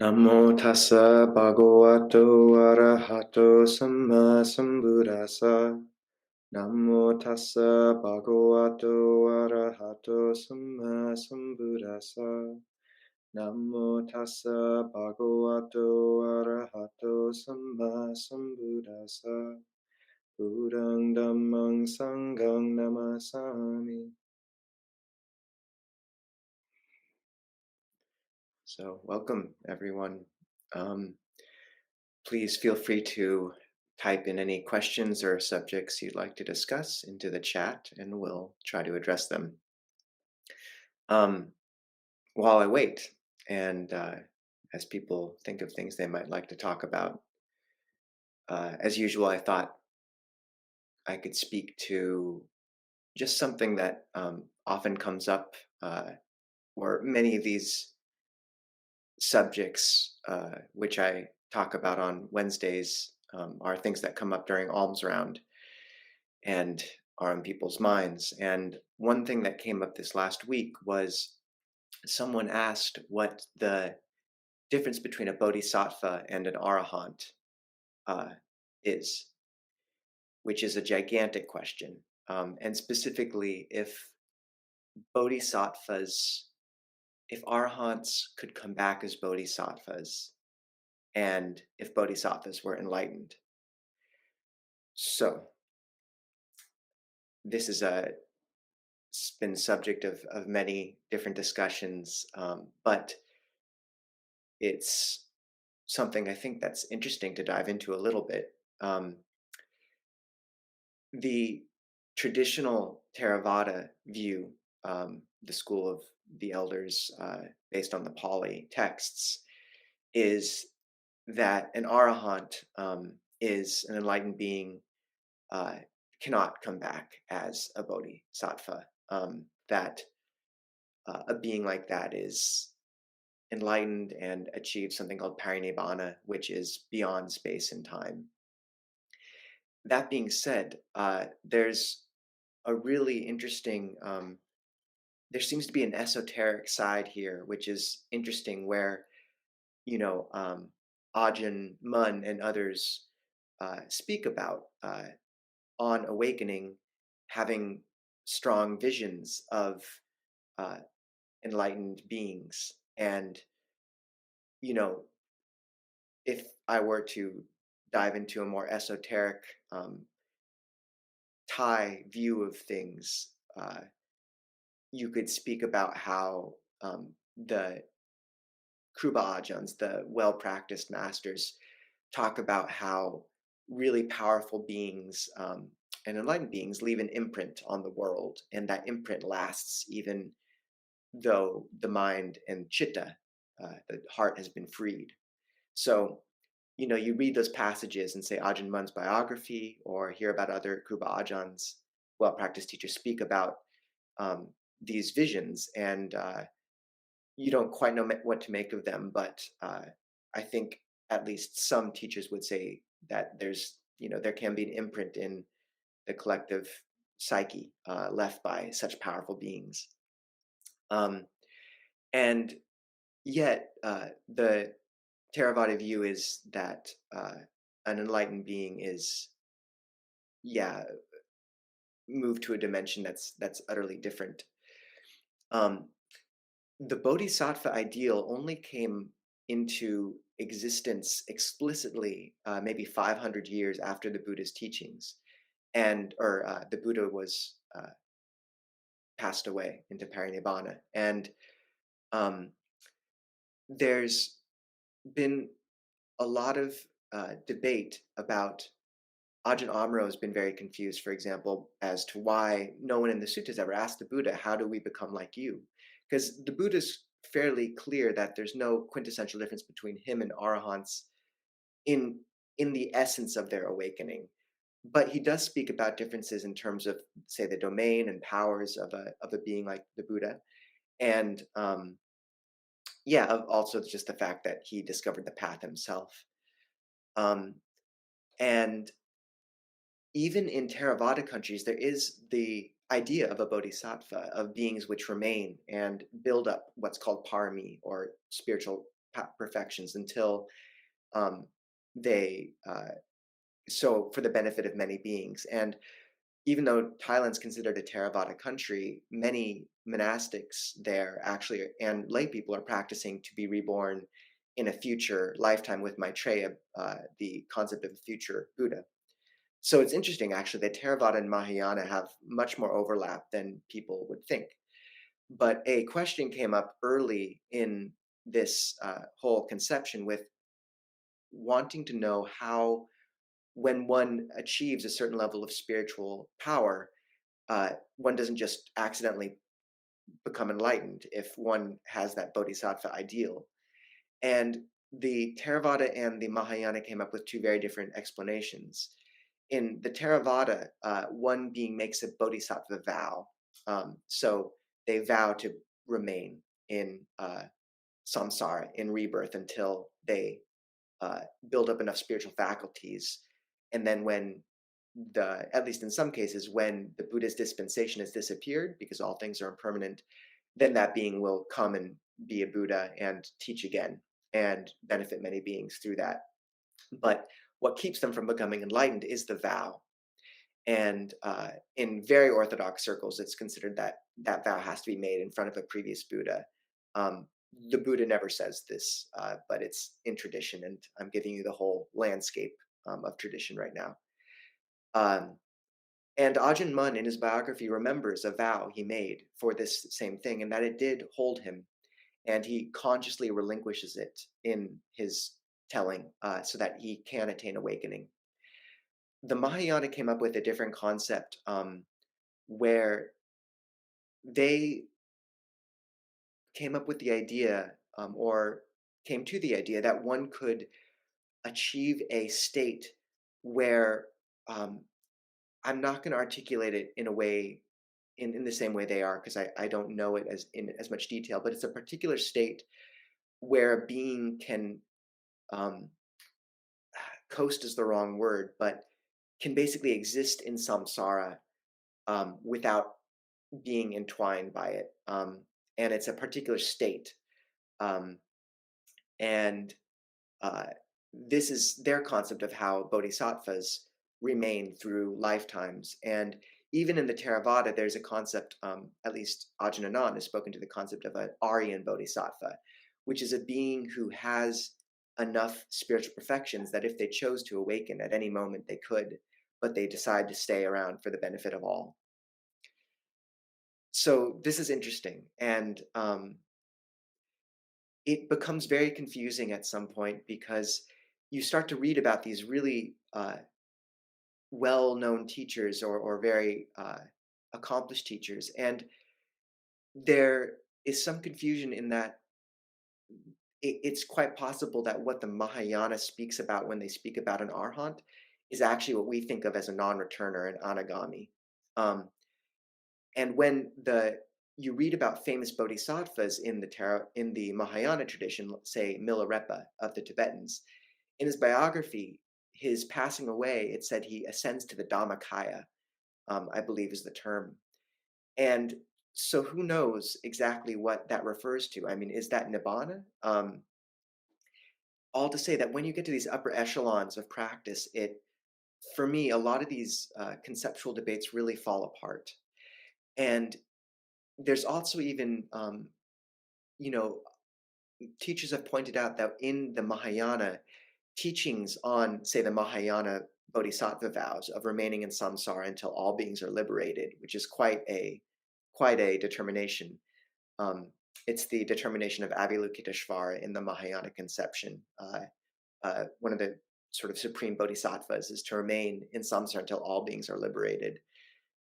Namo tassa bhagavato arahato samma sambuddhassa. Namo tassa bhagavato arahato samma sambuddhassa. Namo tassa bhagavato arahato samma sambuddhassa. Buddhang dhammang sanghang namasami. So, welcome everyone. Um, Please feel free to type in any questions or subjects you'd like to discuss into the chat, and we'll try to address them. Um, while I wait, and as people think of things they might like to talk about, as usual, I thought I could speak to just something that often comes up, or many of these subjects, which I talk about on Wednesdays, are things that come up during alms round and are on people's minds. And one thing that came up this last week was someone asked what the difference between a bodhisattva and an arahant uh, is, which is a gigantic question. And specifically, if bodhisattvas, if arahants could come back as bodhisattvas, and if bodhisattvas were enlightened. So, this is been subject of many different discussions, but it's something I think that's interesting to dive into a little bit. The traditional Theravada view, the school of the elders based on the Pali texts, is that an arahant is an enlightened being, uh, cannot come back as a bodhisattva. That a being like that is enlightened and achieves something called parinibbana, which is beyond space and time. That being said, there's a really interesting, there seems to be an esoteric side here, which is interesting, where, you know, Ajahn Mun and others speak about on awakening having strong visions of uh, enlightened beings. And, you know, if I were to dive into a more esoteric Thai view of things, you could speak about how the Kruba Ajahns, the well-practiced masters, talk about how really powerful beings and enlightened beings leave an imprint on the world, and that imprint lasts even though the mind and chitta, the heart, has been freed. So, you know, you read those passages and say Ajahn Mun's biography, or hear about other Kruba Ajahns, well-practiced teachers, speak about um, these visions, and you don't quite know what to make of them. But I think at least some teachers would say that there's, you know, there can be an imprint in the collective psyche left by such powerful beings. Um, and yet, the Theravada view is that an enlightened being is, yeah, moved to a dimension that's utterly different. Um, the Bodhisattva ideal only came into existence explicitly maybe 500 years after the Buddha's teachings, and or the Buddha was passed away into parinibbana. And um, there's been a lot of debate about. Ajahn Amaro has been very confused, for example, as to why no one in the suttas ever asked the Buddha, how do we become like you? Because the Buddha's fairly clear that there's no quintessential difference between him and arahants in in the essence of their awakening. But he does speak about differences in terms of, say, the domain and powers of a being like the Buddha, and yeah, also just the fact that he discovered the path himself. Um, and even in Theravada countries, there is the idea of a bodhisattva, of beings which remain and build up what's called parami, or spiritual perfections until um, they so for the benefit of many beings. And even though Thailand's considered a Theravada country, many monastics there actually and lay people are practicing to be reborn in a future lifetime with Maitreya, the concept of a future Buddha. So it's interesting, actually, that Theravada and Mahayana have much more overlap than people would think. But a question came up early in this whole conception with wanting to know how, when one achieves a certain level of spiritual power, one doesn't just accidentally become enlightened if one has that bodhisattva ideal. And the Theravada and the Mahayana came up with two very different explanations. In the Theravada, one being makes a bodhisattva vow. So they vow to remain in samsara, in rebirth, until they build up enough spiritual faculties. And then when at least in some cases, when the Buddha's dispensation has disappeared, because all things are impermanent, then that being will come and be a Buddha and teach again and benefit many beings through that. But what keeps them from becoming enlightened is the vow. And in very orthodox circles, it's considered that that vow has to be made in front of a previous Buddha. Um, the Buddha never says this, but it's in tradition, and I'm giving you the whole landscape of tradition right now. Um, and Ajahn Mun, in his biography, remembers a vow he made for this same thing, and that it did hold him, and he consciously relinquishes it in his telling so that he can attain awakening. The Mahayana came up with a different concept where they came up with the idea or came to the idea that one could achieve a state where um, I'm not going to articulate it in a way in the same way they are because I don't know it as in as much detail, but it's a particular state where a being can um, coast is the wrong word, but can basically exist in samsara without being entwined by it. And it's a particular state. Um, and uh, this is their concept of how bodhisattvas remain through lifetimes. And even in the Theravada, there's a concept, at least Ajahn Anan has spoken to the concept of an Aryan bodhisattva, which is a being who has enough spiritual perfections that if they chose to awaken at any moment, they could, but they decide to stay around for the benefit of all. So this is interesting. And it becomes very confusing at some point because you start to read about these really well-known teachers or very accomplished teachers, and there is some confusion in that it's quite possible that what the Mahayana speaks about when they speak about an arahant is actually what we think of as a non-returner, an anagami. Um, and when you read about famous bodhisattvas in the Mahayana tradition, say Milarepa of the Tibetans, in his biography, his passing away, it said he ascends to the Dhammakaya, I believe is the term. And so who knows exactly what that refers to? I mean, is that Nibbana? All to say that when you get to these upper echelons of practice, for me, a lot of these conceptual debates really fall apart. And there's also even, you know, teachers have pointed out that in the Mahayana, teachings on, say, the Mahayana bodhisattva vows of remaining in samsara until all beings are liberated, which is quite a determination. Um, it's the determination of Avalokiteshvara in the Mahayana conception. One of the sort of supreme bodhisattvas is to remain in samsara until all beings are liberated.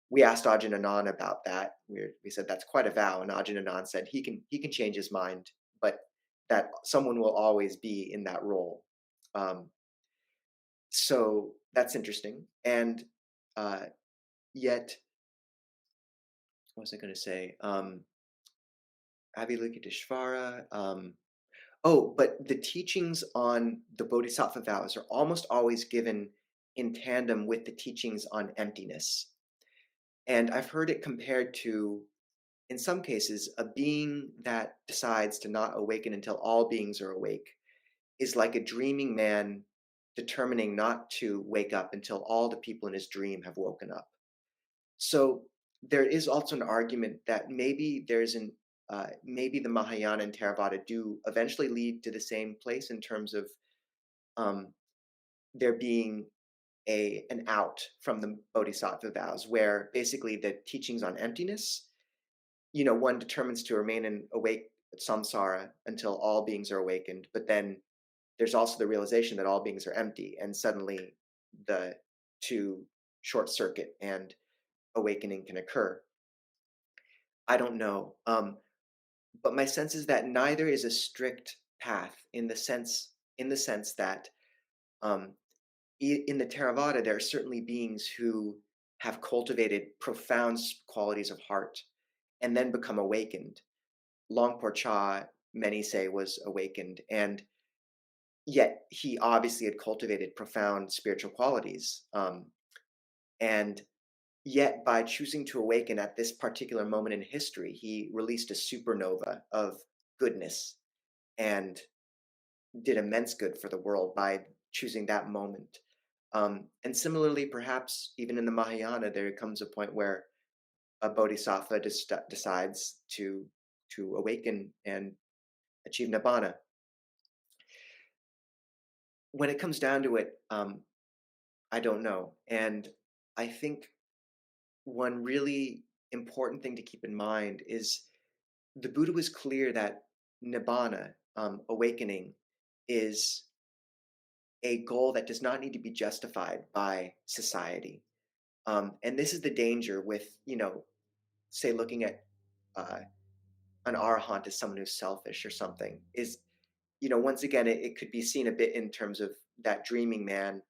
We asked Ajahn Anan about that. We said that's quite a vow, and Ajahn Anan said he can change his mind, but that someone will always be in that role. Um, so that's interesting. And uh, yet, what was I going to say? Avalokiteshvara. Oh, but the teachings on the Bodhisattva vows are almost always given in tandem with the teachings on emptiness. And I've heard it compared to in some cases, a being that decides to not awaken until all beings are awake is like a dreaming man determining not to wake up until all the people in his dream have woken up. So there is also an argument that maybe the Mahayana and Theravada do eventually lead to the same place in terms of um, there being an out from the Bodhisattva vows, where basically the teachings on emptiness, one determines to remain in awake samsara until all beings are awakened, but then there's also the realization that all beings are empty, and suddenly the two short circuit and awakening can occur. I don't know. But my sense is that neither is a strict path in the sense that um, in the Theravada there are certainly beings who have cultivated profound qualities of heart and then become awakened. Longpo Cha, many say, was awakened, and yet he obviously had cultivated profound spiritual qualities. And yet, by choosing to awaken at this particular moment in history, he released a supernova of goodness and did immense good for the world by choosing that moment. And similarly, perhaps even in the Mahayana, there comes a point where a bodhisattva decides to awaken and achieve nibbana. When it comes down to it, I don't know, and I think one really important thing to keep in mind is the Buddha was clear that nibbana, awakening, is a goal that does not need to be justified by society. And this is the danger with, say, looking at uh, an arahant as someone who's selfish or something. Is once again, it could be seen a bit in terms of that dreaming man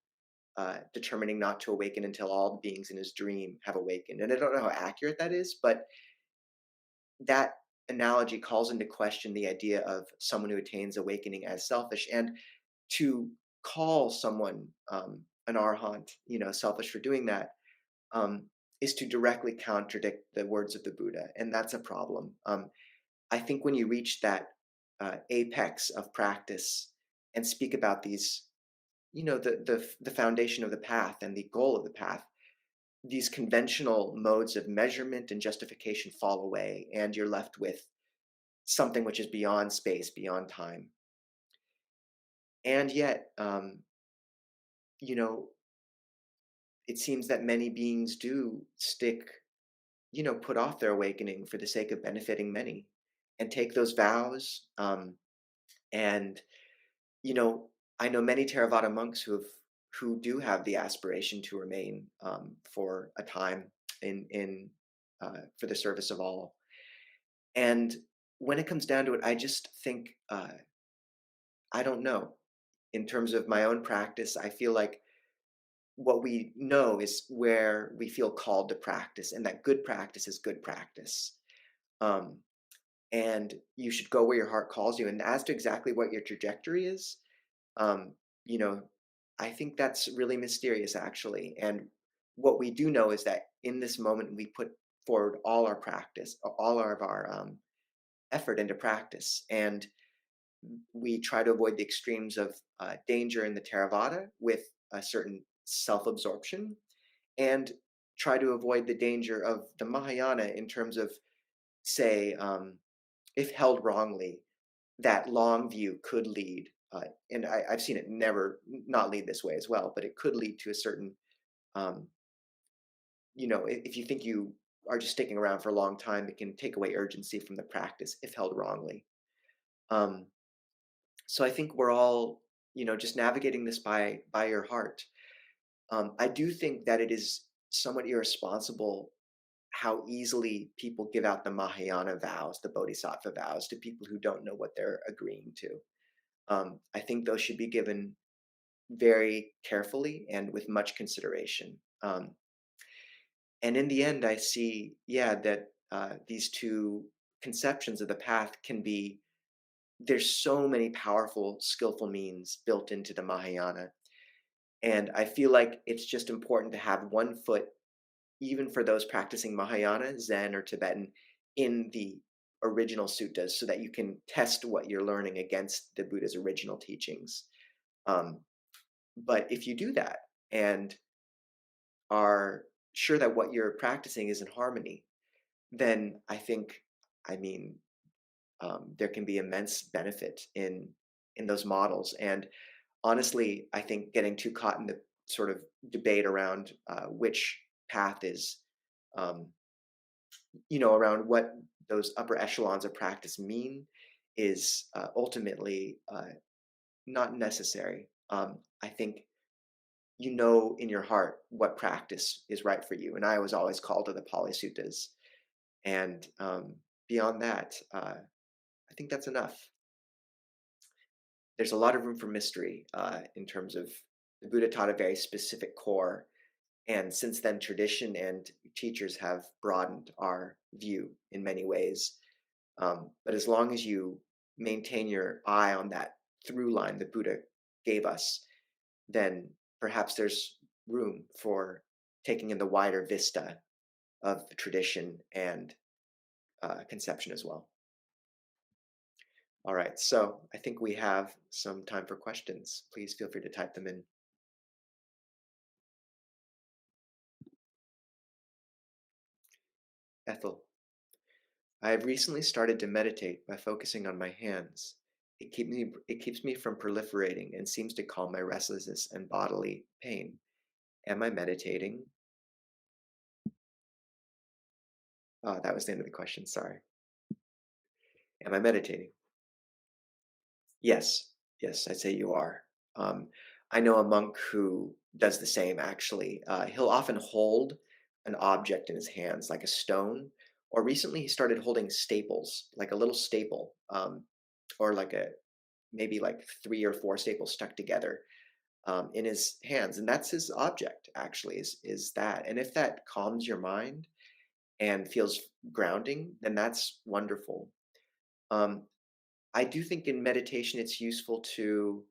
determining not to awaken until all the beings in his dream have awakened. And I don't know how accurate that is, but that analogy calls into question the idea of someone who attains awakening as selfish, and to call someone an arahant, selfish for doing that, um, is to directly contradict the words of the Buddha, and that's a problem. I think when you reach that apex of practice and speak about these, the foundation of the path and the goal of the path, these conventional modes of measurement and justification fall away, and you're left with something which is beyond space, beyond time. And yet, you know, it seems that many beings do put off their awakening for the sake of benefiting many and take those vows. And, you know, I know many Theravada monks who do have the aspiration to remain for a time for the service of all. And when it comes down to it, I just think I don't know. In terms of my own practice, I feel like what we know is where we feel called to practice, and that good practice is good practice. Um, and you should go where your heart calls you. And as to exactly what your trajectory is, um, you know, I think that's really mysterious, actually. And what we do know is that in this moment, we put forward all our practice, all of our effort into practice, and we try to avoid the extremes of danger in the Theravada with a certain self-absorption, and try to avoid the danger of the Mahayana in terms of, say, if held wrongly, that long view could lead, and I've seen it never not lead this way as well, but it could lead to a certain, um, if you think you are just sticking around for a long time, it can take away urgency from the practice if held wrongly. Um, so I think we're all, just navigating this by your heart. I do think that it is somewhat irresponsible how easily people give out the Mahayana vows, the Bodhisattva vows, to people who don't know what they're agreeing to. I think those should be given very carefully and with much consideration. And in the end, I see, yeah, that these two conceptions of the path can be, there's so many powerful, skillful means built into the Mahayana. And I feel like it's just important to have one foot, even for those practicing Mahayana, Zen, or Tibetan, in the original suttas so that you can test what you're learning against the Buddha's original teachings. Um, but if you do that and are sure that what you're practicing is in harmony, then I mean, there can be immense benefit in those models. And honestly, I think getting too caught in the sort of debate around which path is, um, around what those upper echelons of practice mean is ultimately not necessary. I think in your heart what practice is right for you. And I was always called to the Pali Suttas. And beyond that, I think that's enough. There's a lot of room for mystery in terms of the Buddha taught a very specific core. And since then, tradition and teachers have broadened our view in many ways. But as long as you maintain your eye on that through line the Buddha gave us, then perhaps there's room for taking in the wider vista of tradition and conception as well. All right, so I think we have some time for questions. Please feel free to type them in. Ethel, I have recently started to meditate by focusing on my hands. It keeps me from proliferating and seems to calm my restlessness and bodily pain. Am I meditating? That was the end of the question. Sorry. Am I meditating? Yes, yes, I'd say you are. Um, I know a monk who does the same actually. He'll often hold an object in his hands, like a stone, or recently he started holding staples, like a little staple, or like maybe like 3 or 4 staples stuck together in his hands, and that's his object actually. Is that? And if that calms your mind and feels grounding, then that's wonderful. Um, I do think in meditation it's useful to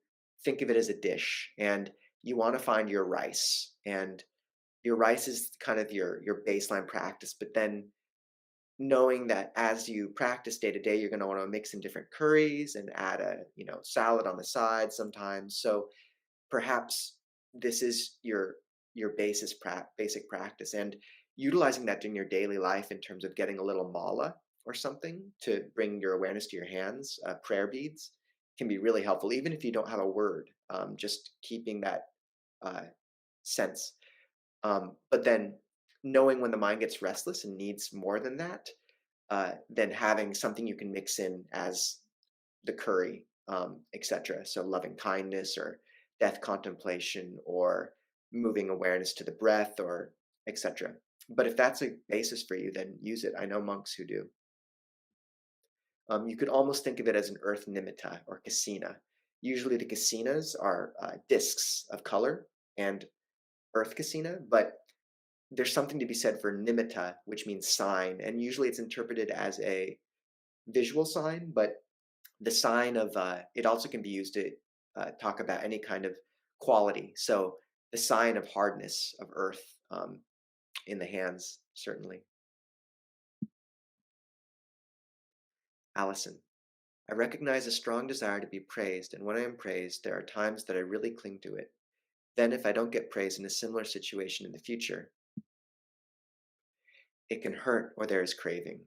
think of it as a dish, and you want to find your rice, and your rice is kind of your baseline practice, but then knowing that as you practice day to day, you're going to want to mix in different curries and add a salad on the side sometimes. So perhaps this is your basic practice, and utilizing that in your daily life in terms of getting a little mala or something to bring your awareness to your hands, prayer beads, can be really helpful even if you don't have a word, just keeping that uh, sense, but then knowing when the mind gets restless and needs more than that, then having something you can mix in as the curry, etc. So loving kindness or death contemplation or moving awareness to the breath or etc. But if that's a basis for you, then use it. I know monks who do. You could almost think of it as an earth nimitta or kasina. Usually the kasinas are discs of color and earth kasina, but there's something to be said for nimitta, which means sign, and usually it's interpreted as a visual sign, but the sign of it also can be used to talk about any kind of quality. So the sign of hardness of earth in the hands, certainly. Allison, I recognize a strong desire to be praised, and when I am praised, there are times that I really cling to it. Then, if I don't get praised in a similar situation in the future, it can hurt or there is craving.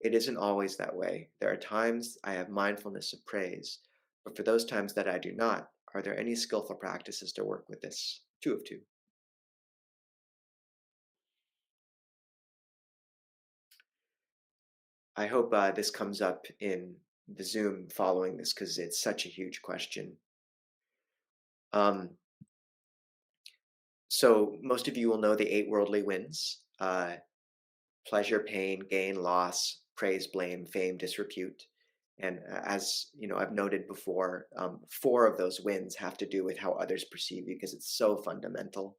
It isn't always that way. There are times I have mindfulness of praise, but for those times that I do not, are there any skillful practices to work with this? 2 of 2. I hope this comes up in the Zoom following this because it's such a huge question. Um, so most of you will know the 8 worldly winds: pleasure, pain, gain, loss, praise, blame, fame, disrepute. And as I've noted before, 4 of those winds have to do with how others perceive you because it's so fundamental.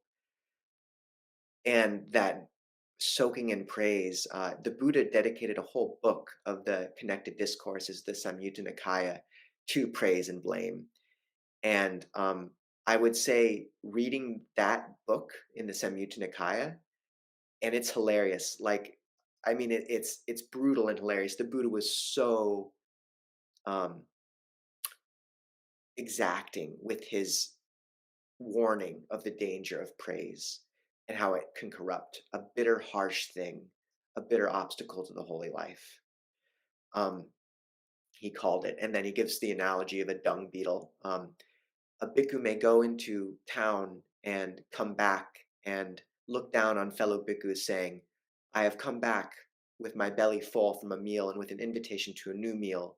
And that soaking in praise, the Buddha dedicated a whole book of the connected discourses, the Samyutta Nikaya, to praise and blame. And I would say reading that book in the Samyutta Nikaya, and it's hilarious. Like I mean, it's brutal and hilarious. The Buddha was so um, exacting with his warning of the danger of praise and how it can corrupt a bitter, harsh thing, a bitter obstacle to the holy life. Um, he called it, and then he gives the analogy of a dung beetle. A bhikkhu may go into town and come back and look down on fellow bhikkhus saying, I have come back with my belly full from a meal and with an invitation to a new meal,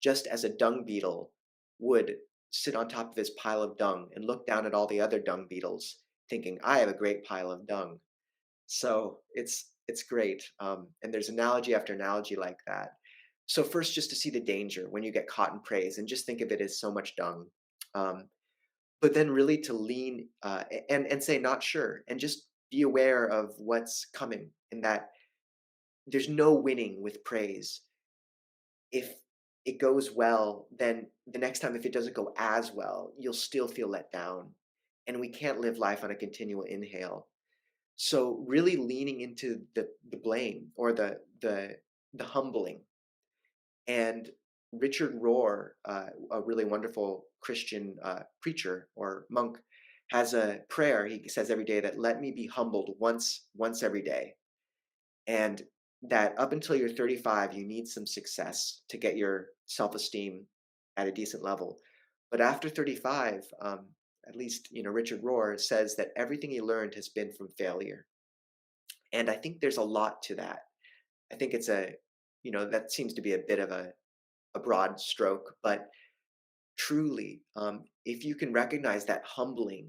just as a dung beetle would sit on top of his pile of dung and look down at all the other dung beetles, thinking, I have a great pile of dung. So it's great. And there's analogy after analogy like that. So first, just to see the danger when you get caught in praise, and just think of it as so much dung. Um, but then really to lean and say not sure, and just be aware of what's coming, and that there's no winning with praise. If it goes well, then the next time, if it doesn't go as well, you'll still feel let down. And we can't live life on a continual inhale. So really leaning into the blame, or the humbling. And Richard Rohr, a really wonderful Christian preacher or monk, has a prayer he says every day that, let me be humbled once every day. And that up until you're 35, you need some success to get your self-esteem at a decent level. But after 35, at least, Richard Rohr says that everything he learned has been from failure. And I think there's a lot to that. I think that seems to be a bit of a broad stroke, but truly, if you can recognize that humbling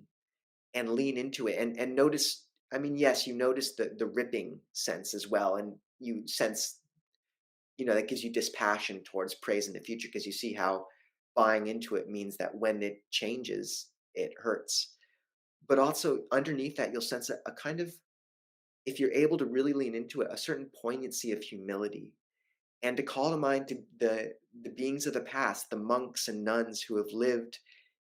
and lean into it, and notice, I mean, yes, you notice the ripping sense as well, and you sense, that gives you dispassion towards praise in the future, because you see how buying into it means that when it changes, it hurts. But also underneath that, you'll sense a kind of, if you're able to really lean into it, a certain poignancy of humility, and to call to mind to the beings of the past, the monks and nuns who have lived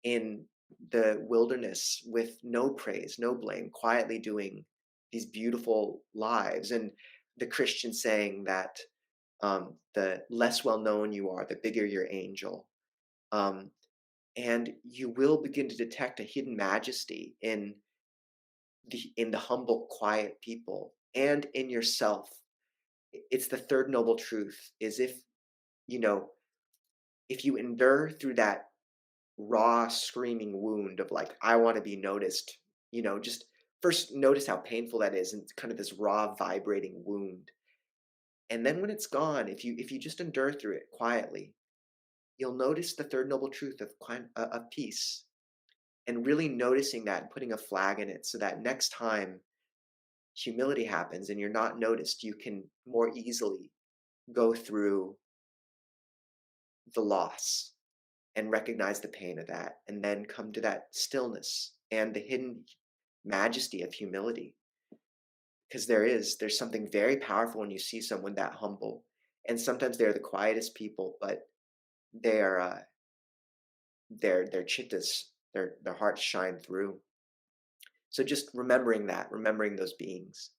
in the wilderness with no praise, no blame, quietly doing these beautiful lives. And the Christian saying that, the less well known you are, the bigger your angel. Um, and you will begin to detect a hidden majesty in the humble, quiet people, and in yourself. It's the third noble truth, is you know, if you endure through that raw screaming wound of like, I want to be noticed, just first notice how painful that is, and it's kind of this raw vibrating wound. And then when it's gone, if you just endure through it quietly, you'll notice the third noble truth of peace, and really noticing that and putting a flag in it, so that next time humility happens and you're not noticed, you can more easily go through the loss and recognize the pain of that, and then come to that stillness and the hidden majesty of humility. Because there's something very powerful when you see someone that humble, and sometimes they're the quietest people, but their their chittas, their hearts shine through. So just remembering those beings.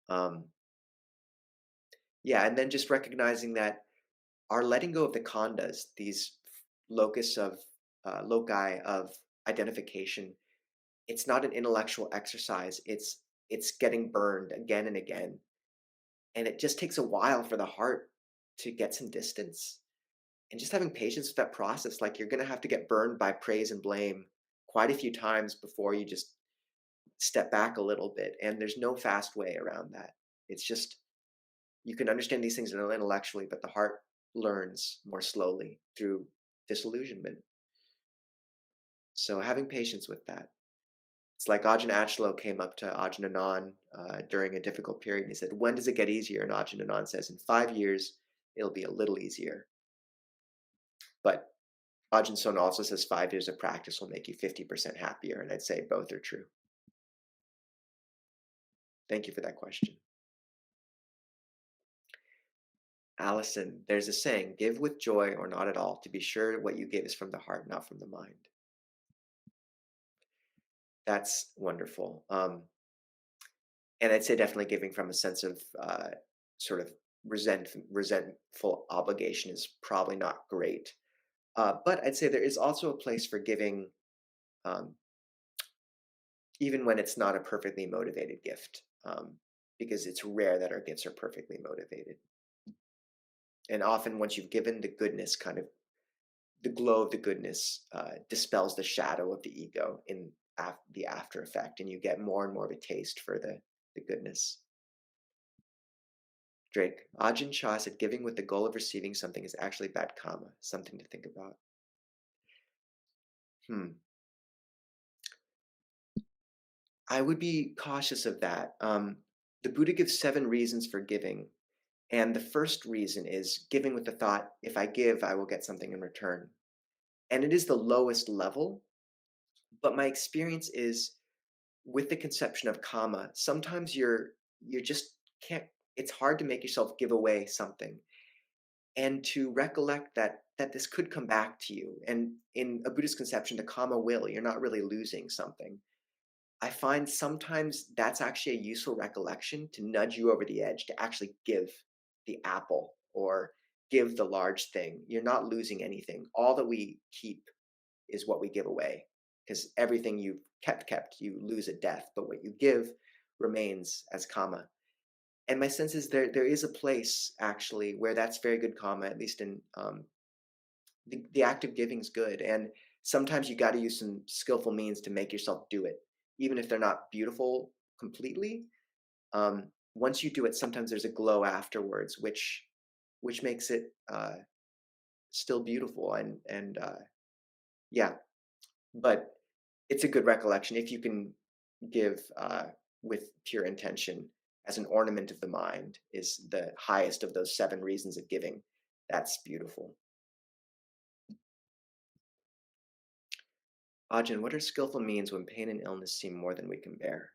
um yeah, and then just recognizing that our letting go of the khandhas, these locus of loci of identification, it's not an intellectual exercise. It's getting burned again and again. And it just takes a while for the heart to get some distance. And just having patience with that process, like, you're gonna have to get burned by praise and blame quite a few times before you just step back a little bit. And there's no fast way around that. It's just, you can understand these things intellectually, but the heart learns more slowly through disillusionment. So having patience with that. It's like Ajahn Achalo came up to Ajahn Anan during a difficult period, and he said, when does it get easier? And Ajahn Anan says, in 5 years, it'll be a little easier. But Ajahn Son also says 5 years of practice will make you 50% happier, and I'd say both are true. Thank you for that question. Allison, there's a saying, give with joy or not at all, to be sure what you give is from the heart, not from the mind. That's wonderful. And I'd say definitely giving from a sense of sort of resentful obligation is probably not great. But I'd say there is also a place for giving, um, even when it's not a perfectly motivated gift, because it's rare that our gifts are perfectly motivated. And often, once you've given, the goodness kind of the glow of the goodness dispels the shadow of the ego in the after effect, and you get more and more of a taste for the goodness. Drake, Ajahn Chah said giving with the goal of receiving something is actually bad karma. Something to think about. Hmm. I would be cautious of that. The Buddha gives 7 reasons for giving. And the first reason is giving with the thought, if I give, I will get something in return. And it is the lowest level. But my experience is with the conception of karma, sometimes you just can't, it's hard to make yourself give away something. And to recollect that this could come back to you. And in a Buddhist conception, the karma will, you're not really losing something. I find sometimes that's actually a useful recollection to nudge you over the edge to actually give the apple or give the large thing. You're not losing anything. All that we keep is what we give away, because everything you've kept, you lose at death. But what you give remains as karma. And my sense is there is a place actually where that's very good karma, at least in the act of giving is good. And sometimes you got to use some skillful means to make yourself do it, even if they're not beautiful completely. Once you do it, sometimes there's a glow afterwards, which makes it still beautiful. And yeah, but it's a good recollection if you can give with pure intention as an ornament of the mind is the highest of those 7 reasons of giving. That's beautiful. Ajahn, what are skillful means when pain and illness seem more than we can bear?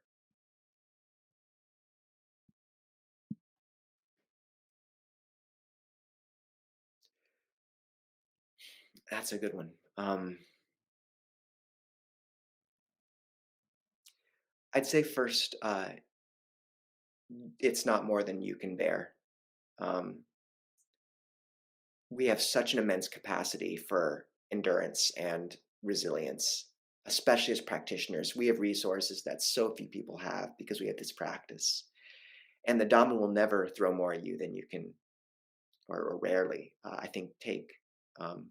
That's a good one. I'd say first, it's not more than you can bear. Um, we have such an immense capacity for endurance and resilience, especially as practitioners. We have resources that so few people have because we have this practice. And the Dhamma will never throw more at you than you can, or rarely, I think, take um,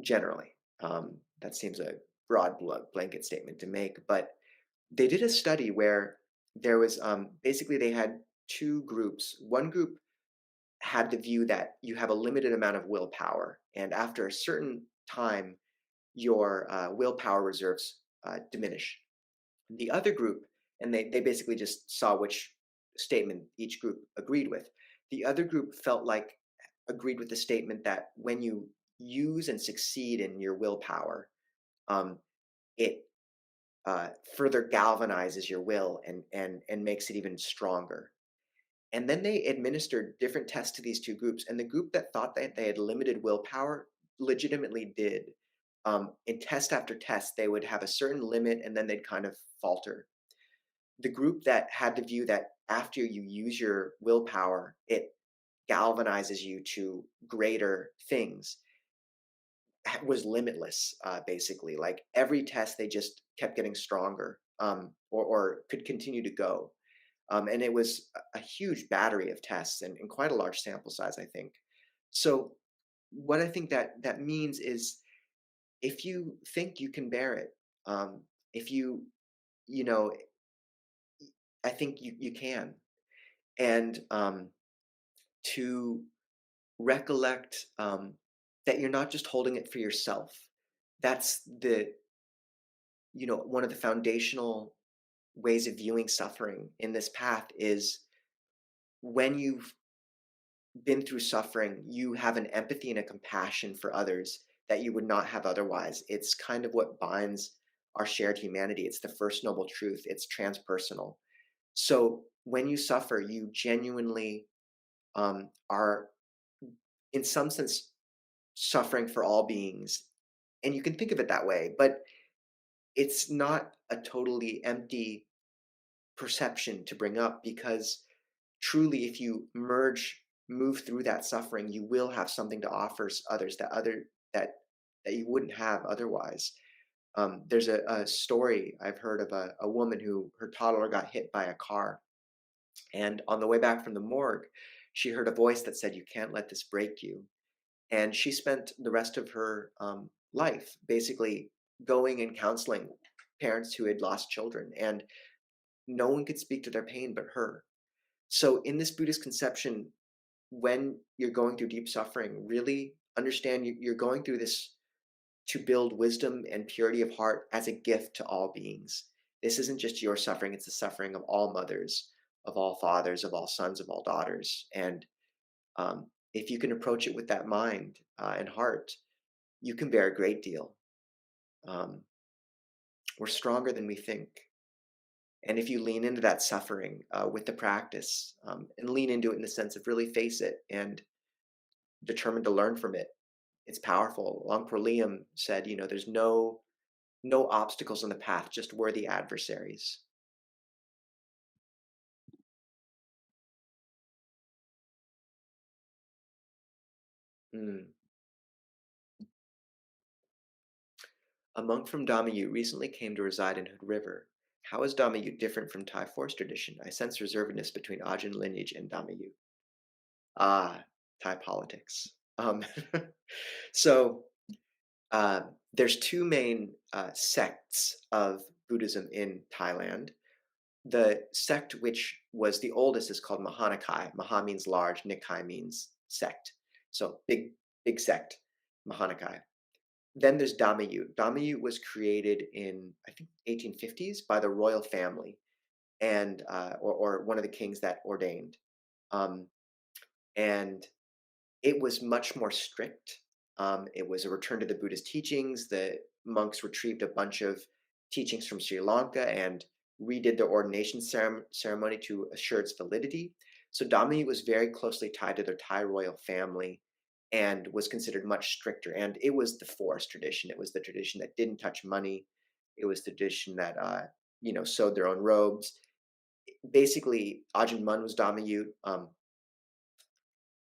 generally. That seems a broad blanket statement to make, but they did a study where there was basically they had 2 groups. One group had the view that you have a limited amount of willpower, and after a certain time, your willpower reserves diminish. The other group, and they basically just saw which statement each group agreed with. The other group felt like agreed with the statement that when you use and succeed in your willpower, um, it further galvanizes your will and makes it even stronger. And then they administered different tests to these 2 groups, and the group that thought that they had limited willpower legitimately did. In test after test, they would have a certain limit, and then they'd kind of falter. The group that had the view that after you use your willpower, it galvanizes you to greater things was limitless, basically. Like every test, they just kept getting stronger, or could continue to go. And it was a huge battery of tests and quite a large sample size, I think. So, what I think that means is if you think you can bear it, if you know, I think you can. And to recollect that you're not just holding it for yourself. That's one of the foundational ways of viewing suffering in this path is when you've been through suffering, you have an empathy and a compassion for others that you would not have otherwise. It's kind of what binds our shared humanity. It's the first noble truth. It's transpersonal. So when you suffer, you genuinely are, in some sense, suffering for all beings. And you can think of it that way, but it's not a totally empty perception to bring up because truly, if you move through that suffering, you will have something to offer others that that you wouldn't have otherwise. There's a story I've heard of a woman who her toddler got hit by a car, and on the way back from the morgue, she heard a voice that said, "You can't let this break you." And she spent the rest of her life basically going and counseling parents who had lost children, and no one could speak to their pain but her. So, in this Buddhist conception, when you're going through deep suffering, really understand you're going through this to build wisdom and purity of heart as a gift to all beings. This isn't just your suffering, it's the suffering of all mothers, of all fathers, of all sons, of all daughters. And if you can approach it with that mind and heart, you can bear a great deal. Um, we're stronger than we think. And if you lean into that suffering with the practice and lean into it in the sense of really face it and determined to learn from it, it's powerful. Luang Por said, there's no obstacles in the path, just worthy adversaries. Mm. A monk from Dhammayut recently came to reside in Hood River. How is Dhammayut different from Thai forest tradition? I sense reservedness between Ajahn lineage and Dhammayut. Ah, Thai politics. So uh, there's two main sects of Buddhism in Thailand. The sect which was the oldest is called Mahanakai. Maha means large, Nikai means sect. So big sect, Mahanakai. Then there's Dhammayut. Dhammayut was created in, I think, 1850s by the royal family and or one of the kings that ordained. Um, and it was much more strict. It was a return to the Buddhist teachings. The monks retrieved a bunch of teachings from Sri Lanka and redid their ordination ceremony to assure its validity. So Dhammayut was very closely tied to their Thai royal family and was considered much stricter. And it was the forest tradition. It was the tradition that didn't touch money. It was the tradition that sewed their own robes. Basically, Ajahn Mun was Dhammayut.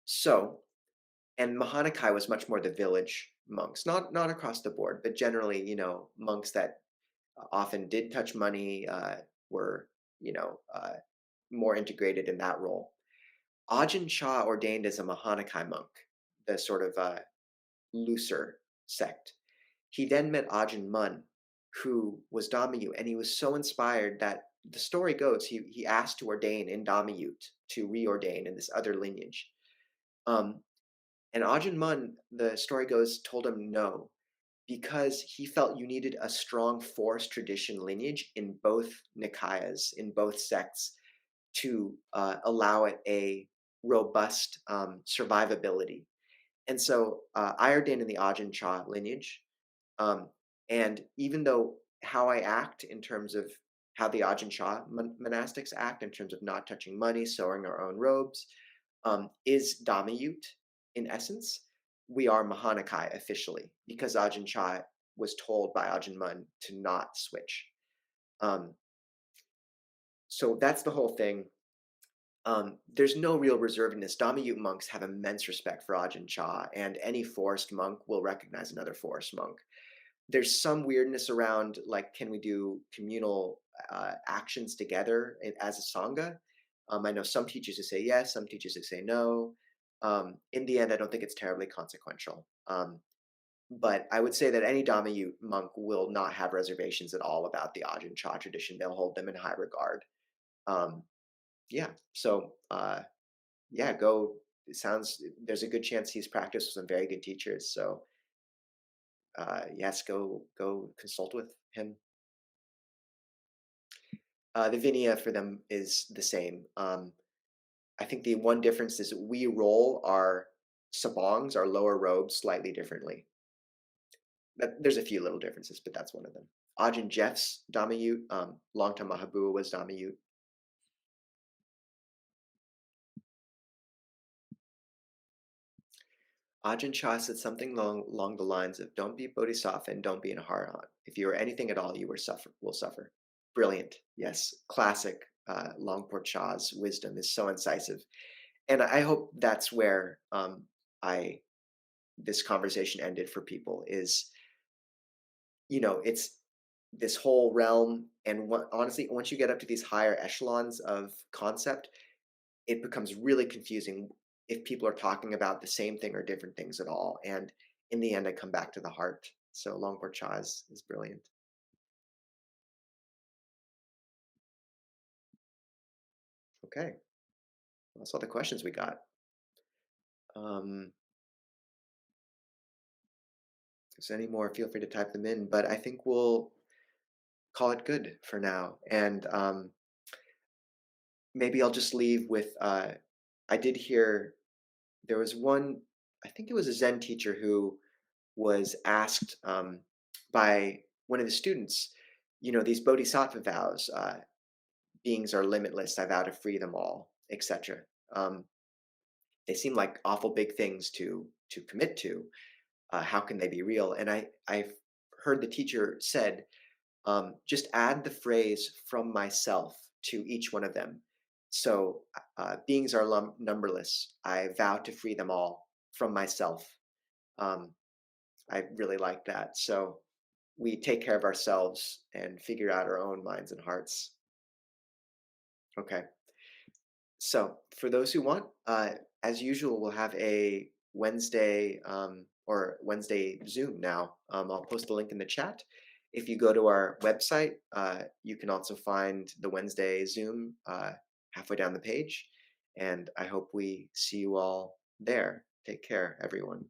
So and Mahanakai was much more the village monks, not across the board, but generally, monks that often did touch money, were, more integrated in that role. Ajahn Chah ordained as a Mahanakai monk, the sort of looser sect. He then met Ajahn Mun, who was Dhammayut, and he was so inspired that the story goes he asked to ordain in Dhammayut to reordain in this other lineage. Um, and Ajahn Mun, the story goes, told him no, because he felt you needed a strong forest tradition lineage in both Nikayas, in both sects, to allow it a robust survivability. And so I ordained in the Ajahn Chah lineage. Um, and even though how I act in terms of how the Ajahn Chah monastics act in terms of not touching money, sewing our own robes, is Dhammayut in essence. We are Mahanakai officially because Ajahn Chah was told by Ajahn Mun to not switch. Um, so that's the whole thing. There's no real reservedness. Dhammayut monks have immense respect for Ajahn Chah, and any forest monk will recognize another forest monk. There's some weirdness around, like, can we do communal actions together as a sangha? I know some teachers who say yes, some teachers who say no. In the end, I don't think it's terribly consequential. But I would say that any Dhammayut monk will not have reservations at all about the Ajahn Chah tradition. They'll hold them in high regard. Um, yeah. So yeah, go. It sounds there's a good chance he's practiced with some very good teachers. So yes, go consult with him. The Vinaya for them is the same. I think the one difference is we roll our sabangs, our lower robes, slightly differently. There's a few little differences, but that's one of them. Ajahn Jeff's Dhammayut, Longtime Mahabua was Dhammayut. Ajahn Chah said something along the lines of, "Don't be Bodhisattva and don't be an Arahant. If you are anything at all, you will suffer." Brilliant. Yes, classic. Longpo Cha's wisdom is so incisive, and I hope that's where I this conversation ended for people is, it's this whole realm, and honestly, once you get up to these higher echelons of concept, it becomes really confusing if people are talking about the same thing or different things at all. And in the end, I come back to the heart. So Longpo Cha is brilliant. Okay, that's all the questions we got. Um, if there's any more, feel free to type them in. But I think we'll call it good for now. And maybe I'll just leave with I did hear there was one, I think it was a Zen teacher who was asked by one of the students, these bodhisattva vows, beings are limitless, I vow to free them all, etc. Um, they seem like awful big things to commit to. How can they be real? And I've heard the teacher said, just add the phrase from myself to each one of them. So beings are numberless. I vow to free them all from myself. Um, I really like that. So we take care of ourselves and figure out our own minds and hearts. Okay. So for those who want, as usual, we'll have a Wednesday or Wednesday Zoom now. I'll post the link in the chat. If you go to our website, you can also find the Wednesday Zoom halfway down the page. And I hope we see you all there. Take care, everyone.